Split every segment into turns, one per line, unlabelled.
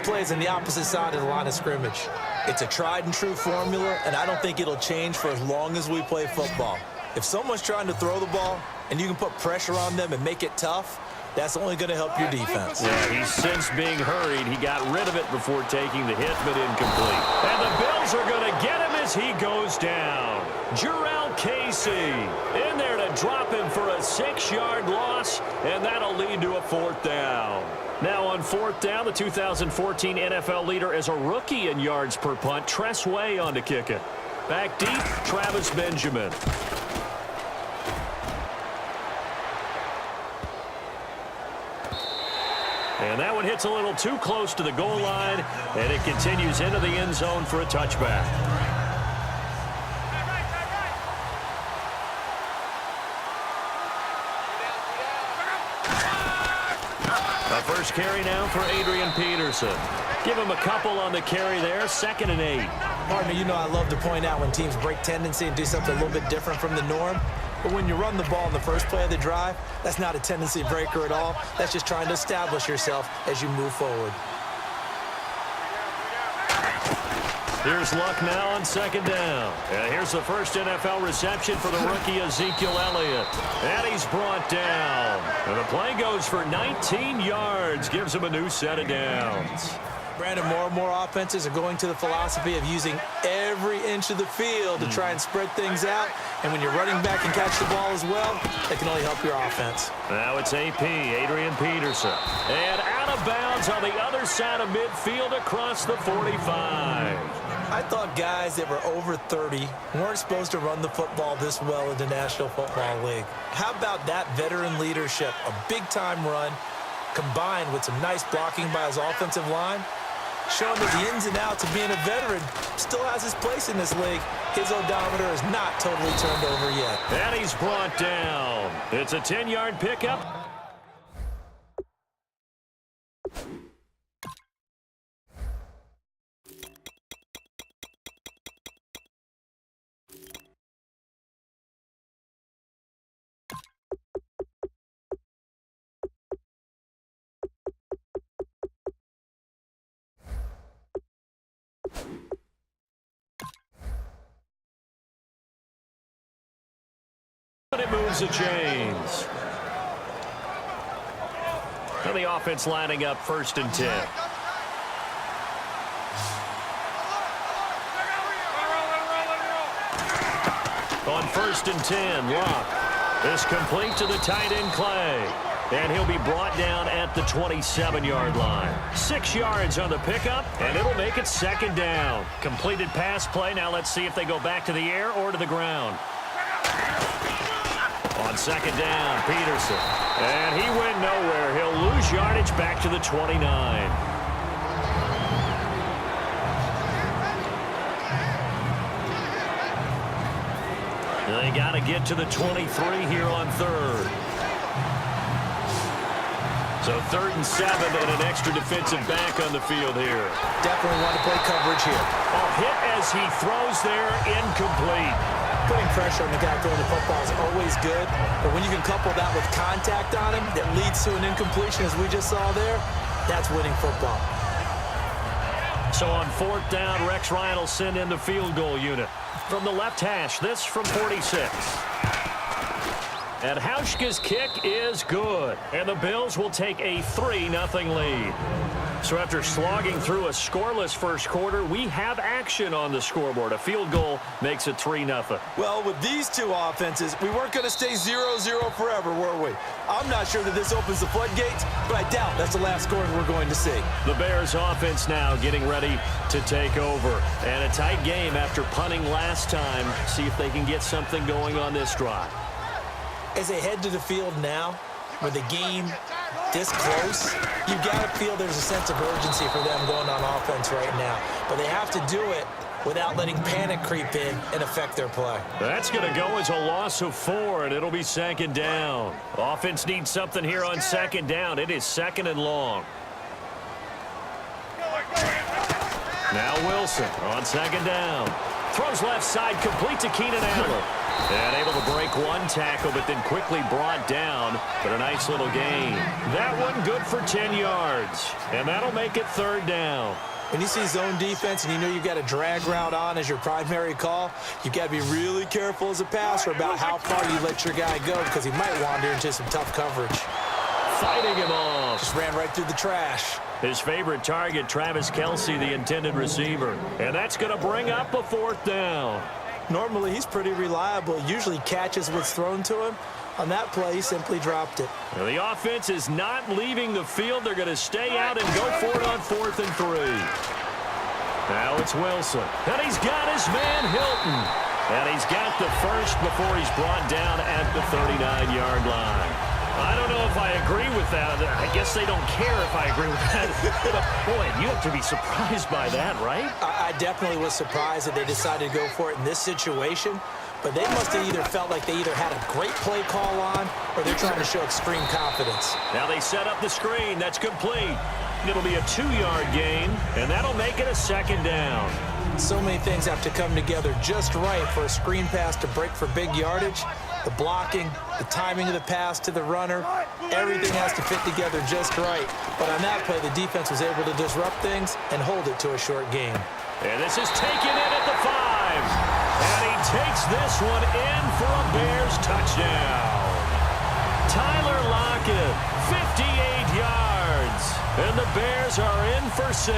plays on the opposite side of the line of scrimmage. It's a tried and true formula, and I don't think it'll change for as long as we play football. If someone's trying to throw the ball and you can put pressure on them and make it tough, that's only going to help your defense.
Yeah, he's since being hurried. He got rid of it before taking the hit, but incomplete. And the Bills are going to get him as he goes down. Jarrell Casey in there to drop him for a 6-yard loss, and that'll lead to a 4th down. Now on 4th down, the 2014 NFL leader as a rookie in yards per punt, Tress Way on to kick it. Back deep, Travis Benjamin. And that one hits a little too close to the goal line, and it continues into the end zone for a touchback. The first carry now for Adrian Peterson. Give him a couple on the carry there, 2nd and 8.
Partner, you know I love to point out when teams break tendency and do something a little bit different from the norm. But when you run the ball in the first play of the drive, that's not a tendency breaker at all. That's just trying to establish yourself as you move forward.
Here's Luck now on 2nd down. And here's the first NFL reception for the rookie Ezekiel Elliott. And he's brought down. And the play goes for 19 yards. Gives him a new set of downs.
Brandon, more and more offenses are going to the philosophy of using every inch of the field to try and spread things out. And when you're running back and catch the ball as well, that can only help your offense.
Now it's AP, Adrian Peterson. And out of bounds on the other side of midfield across the 45.
I thought guys that were over 30 weren't supposed to run the football this well in the National Football League. How about that veteran leadership, a big-time run, combined with some nice blocking by his offensive line, showing that the ins and outs of being a veteran still has his place in this league. His odometer is not totally turned over yet.
And he's brought down. It's a 10-yard pickup. And it moves the chains. And the offense lining up 1st and 10. On 1st and 10, Luck is complete to the tight end Clay. And he'll be brought down at the 27-yard line. 6 yards on the pickup, and it'll make it 2nd down. Completed pass play. Now let's see if they go back to the air or to the ground. On 2nd down, Peterson. And he went nowhere. He'll lose yardage back to the 29. They got to get to the 23 here on 3rd. So 3rd and 7 and an extra defensive back on the field here.
Definitely want to play coverage here.
A hit as he throws there, incomplete.
Putting pressure on the guy throwing the football is always good, but when you can couple that with contact on him that leads to an incompletion, as we just saw there, that's winning football.
So on 4th down, Rex Ryan will send in the field goal unit. From the left hash, this from 46. And Hauschka's kick is good. And the Bills will take a 3-0 lead. So after slogging through a scoreless first quarter, we have action on the scoreboard. A field goal makes it 3-0.
Well, with these two offenses, we weren't going to stay 0-0 forever, were we? I'm not sure that this opens the floodgates, but I doubt that's the last scoring we're going to see.
The Bears offense now getting ready to take over. And a tight game after punting last time. See if they can get something going on this drive.
As they head to the field now, with the game this close, you've got to feel there's a sense of urgency for them going on offense right now. But they have to do it without letting panic creep in and affect their play.
That's going to go as a loss of 4, and it'll be 2nd down. Offense needs something here on 2nd down. It is 2nd and long. Now Wilson on 2nd down. Throws left side, complete to Keenan Allen. And able to break one tackle, but then quickly brought down. But a nice little gain. That one good for 10 yards. And that'll make it third down.
When you see zone defense and you know you've got a drag route on as your primary call, you've got to be really careful as a passer about how far you let your guy go because he might wander into some tough coverage.
Fighting him off.
Just ran right through the trash.
His favorite target, Travis Kelce, the intended receiver. And that's going to bring up a fourth down.
Normally, he's pretty reliable. Usually catches what's thrown to him. On that play, he simply dropped it.
Well, the offense is not leaving the field. They're going to stay out and go for it on 4th and 3. Now it's Wilson. And he's got his man Hilton. And he's got the first before he's brought down at the 39-yard line. I don't know if I agree with that. I guess they don't care if I agree with that. But, boy, you have to be surprised by that, right?
I definitely was surprised that they decided to go for it in this situation. But they must have either felt like they either had a great play call on or they're trying to show extreme confidence.
Now they set up the screen. That's complete. It'll be a 2-yard gain, and that'll make it a second down.
So many things have to come together just right for a screen pass to break for big yardage. The blocking, the timing of the pass to the runner, everything has to fit together just right. But on that play, the defense was able to disrupt things and hold it to a short game.
And this is taken in at the 5. And he takes this one in for a Bears touchdown. Tyler Lockett, 58 yards. And the Bears are in for 6.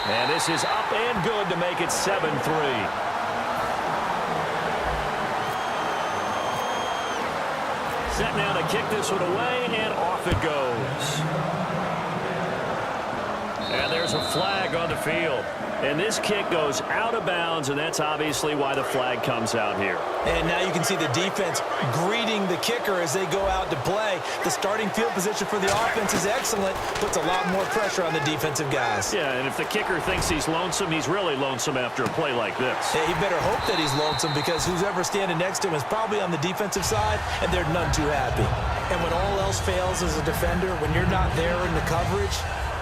And this is up and good to make it 7-3. Set now to kick this one away, and off it goes. And there's a flag on the field. And this kick goes out of bounds, and that's obviously why the flag comes out here.
And now you can see the defense greeting the kicker as they go out to play. The starting field position for the offense is excellent, puts a lot more pressure on the defensive guys.
Yeah, and if the kicker thinks he's lonesome, he's really lonesome after a play like this.
Yeah, he better hope that he's lonesome because who's ever standing next to him is probably on the defensive side, and they're none too happy. And when all else fails as a defender, when you're not there in the coverage,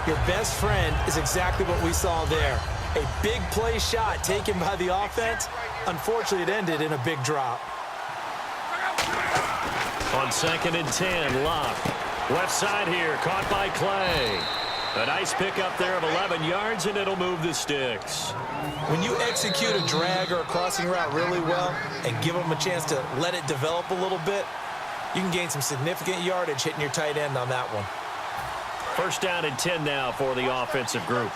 your best friend is exactly what we saw there. A big play shot taken by the offense. Unfortunately, it ended in a big drop.
On 2nd and 10, Locke. Left side here, caught by Clay. A nice pickup there of 11 yards, and it'll move the sticks.
When you execute a drag or a crossing route really well and give them a chance to let it develop a little bit, you can gain some significant yardage hitting your tight end on that one.
1st down and 10 now for the offensive group.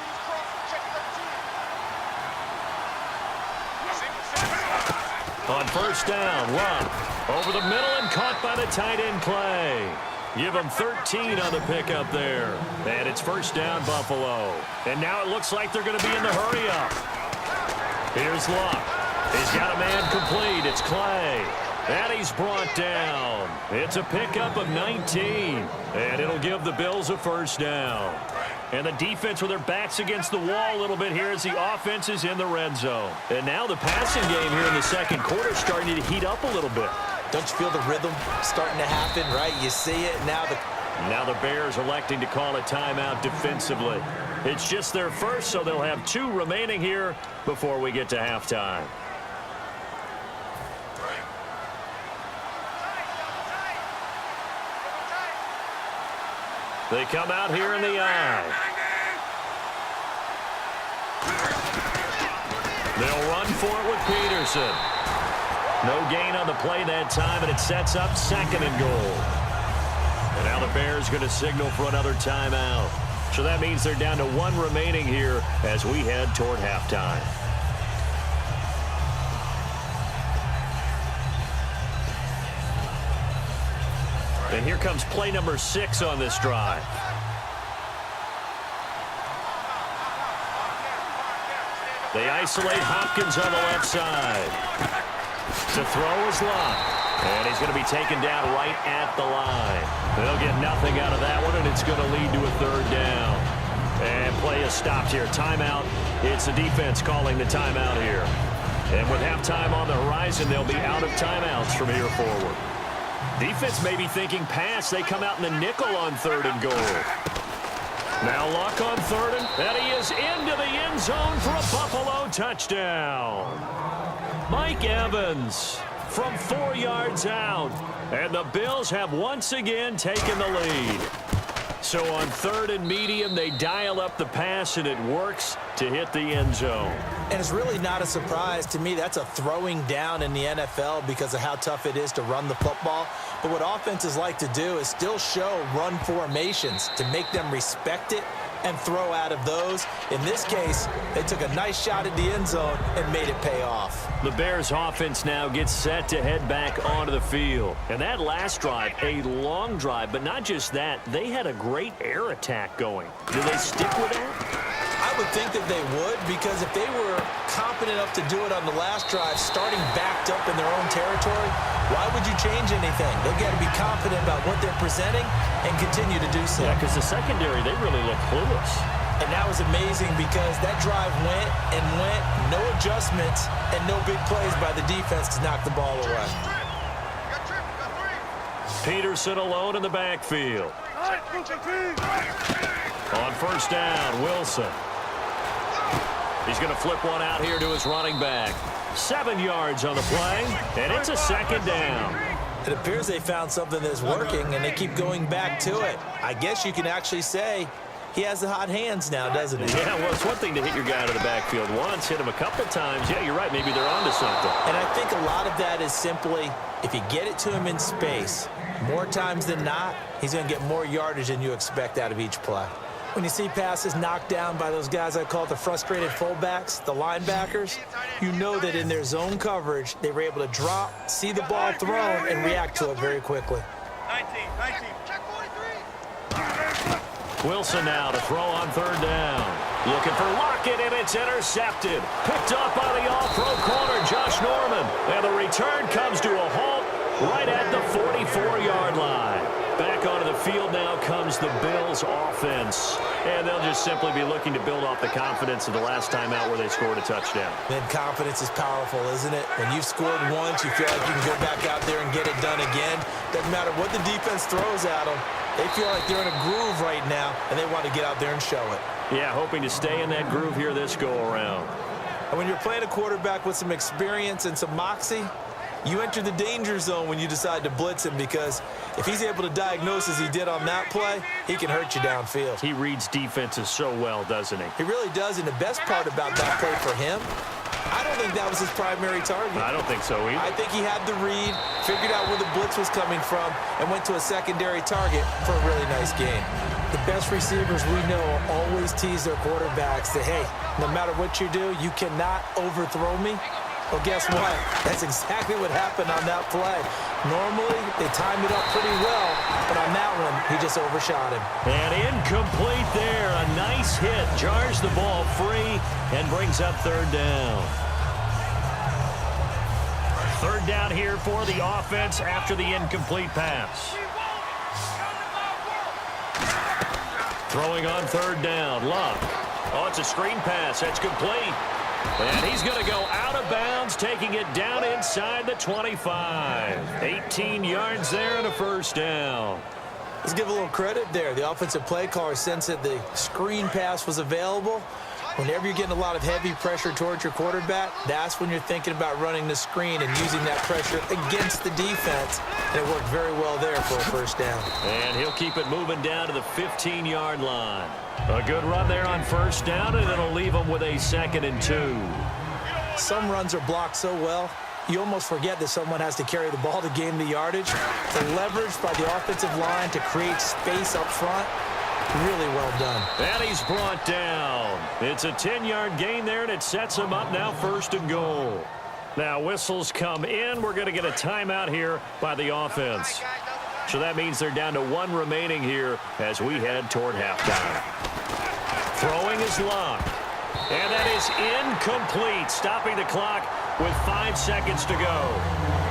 On 1st down, Locke over the middle and caught by the tight end Clay. Give him 13 on the pickup there. And it's 1st down, Buffalo. And now it looks like they're going to be in the hurry-up. Here's Locke. He's got a man complete. It's Clay. And he's brought down. It's a pickup of 19. And it'll give the Bills a 1st down. And the defense with their backs against the wall a little bit here as the offense is in the red zone. And now the passing game here in the 2nd quarter is starting to heat up a little bit.
Don't you feel the rhythm starting to happen, right? You see it. Now
the Bears electing to call a timeout defensively. It's just their first, so they'll have 2 remaining here before we get to halftime. They come out here in the eye. They'll run for it with Peterson. No gain on the play that time, and it sets up 2nd and goal. And now the Bears going to signal for another timeout. So that means they're down to 1 remaining here as we head toward halftime. And here comes play number 6 on this drive. They isolate Hopkins on the left side. To throw is Locke. And he's going to be taken down right at the line. They'll get nothing out of that one, and it's going to lead to a 3rd down. And play is stopped here. Timeout. It's the defense calling the timeout here. And with halftime on the horizon, they'll be out of timeouts from here forward. Defense may be thinking pass. They come out in the nickel on 3rd and goal. Now Luck on third, and he is into the end zone for a Buffalo touchdown. Mike Evans from 4 yards out, and the Bills have once again taken the lead. So on third and medium, they dial up the pass, and it works to hit the end zone.
And it's really not a surprise to me. That's a throwing down in the NFL because of how tough it is to run the football. But what offenses like to do is still show run formations to make them respect it and throw out of those. In this case, they took a nice shot at the end zone and made it pay off.
The Bears offense now gets set to head back onto the field. And that last drive, a long drive, but not just that, they had a great air attack going. Do they stick with that?
I would think that they would, because if they were confident enough to do it on the last drive, starting backed up in their own territory, why would you change anything? They've got to be confident about what they're presenting and continue to do so.
Yeah, because the secondary, they really look clueless.
And that was amazing because that drive went and went, no adjustments, and no big plays by the defense to knock the ball away.
Peterson alone in the backfield. On first down, Wilson. He's going to flip one out here to his running back. 7 yards on the play, and it's a second down.
It appears they found something that's working, and they keep going back to it. I guess you can actually say he has the hot hands now, doesn't he?
Yeah, well, it's one thing to hit your guy out of the backfield once, hit him a couple times. Yeah, you're right. Maybe they're onto something.
And I think a lot of that is simply if you get it to him in space, more times than not, he's going to get more yardage than you expect out of each play. When you see passes knocked down by those guys I call the frustrated fullbacks, the linebackers, you know that in their zone coverage, they were able to drop, see the ball thrown, and react to it very quickly.
19.
Wilson now to throw on third down. Looking for Lockett, and it's intercepted. Picked up by the all-pro corner, Josh Norman. And the return comes to a halt right at the 44-yard line. Back onto the field now comes the Bills offense. And they'll just simply be looking to build off the confidence of the last time out where they scored a touchdown.
And confidence is powerful, isn't it? When you've scored once, you feel like you can go back out there and get it done again. Doesn't matter what the defense throws at them. They feel like they're in a groove right now, and they want to get out there and show it.
Yeah, hoping to stay in that groove here this go-around.
And when you're playing a quarterback with some experience and some moxie, you enter the danger zone when you decide to blitz him, because if he's able to diagnose as he did on that play, he can hurt you downfield.
He reads defenses so well, doesn't he?
He really does, and the best part about that play for him, I don't think that was his primary target.
I don't think so either.
I think he had the read, figured out where the blitz was coming from, and went to a secondary target for a really nice game. The best receivers we know always tease their quarterbacks that, hey, no matter what you do, you cannot overthrow me. Well, guess what? That's exactly what happened on that play. Normally, they timed it up pretty well, but on that one, he just overshot him.
And incomplete there. A nice hit. Jars the ball free and brings up third down. Third down here for the offense after the incomplete pass. Throwing on third down. Luck. Oh, it's a screen pass. That's complete. And he's going to go out of bounds, taking it down inside the 25. 18 yards there and a first down.
Let's give a little credit there. The offensive play caller sensed that the screen pass was available. Whenever you're getting a lot of heavy pressure towards your quarterback, that's when you're thinking about running the screen and using that pressure against the defense. And it worked very well there for a first down.
And he'll keep it moving down to the 15-yard line. A good run there on first down, and it'll leave them with a 2nd and 2.
Some runs are blocked so well, you almost forget that someone has to carry the ball to gain the yardage. The leverage by the offensive line to create space up front, really well done.
And he's brought down. It's a 10-yard gain there, and it sets him up now 1st and goal. Now whistles come in. We're going to get a timeout here by the offense. So that means they're down to 1 remaining here as we head toward halftime. Throwing is Luck. And that is incomplete, stopping the clock with 5 seconds to go.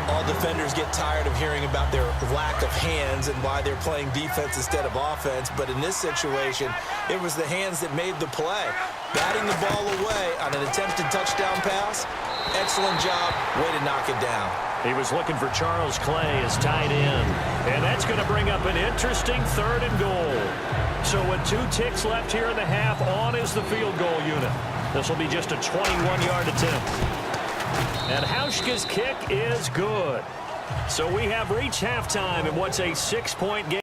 All defenders get tired of hearing about their lack of hands and why they're playing defense instead of offense. But in this situation, it was the hands that made the play. Batting the ball away on an attempted touchdown pass. Excellent job. Way to knock it down.
He was looking for Charles Clay as tight end. And that's going to bring up an interesting 3rd and goal. So with 2 ticks left here in the half, on is the field goal unit. This will be just a 21-yard attempt. And Hauschka's kick is good. So we have reached halftime in what's a 6-point game.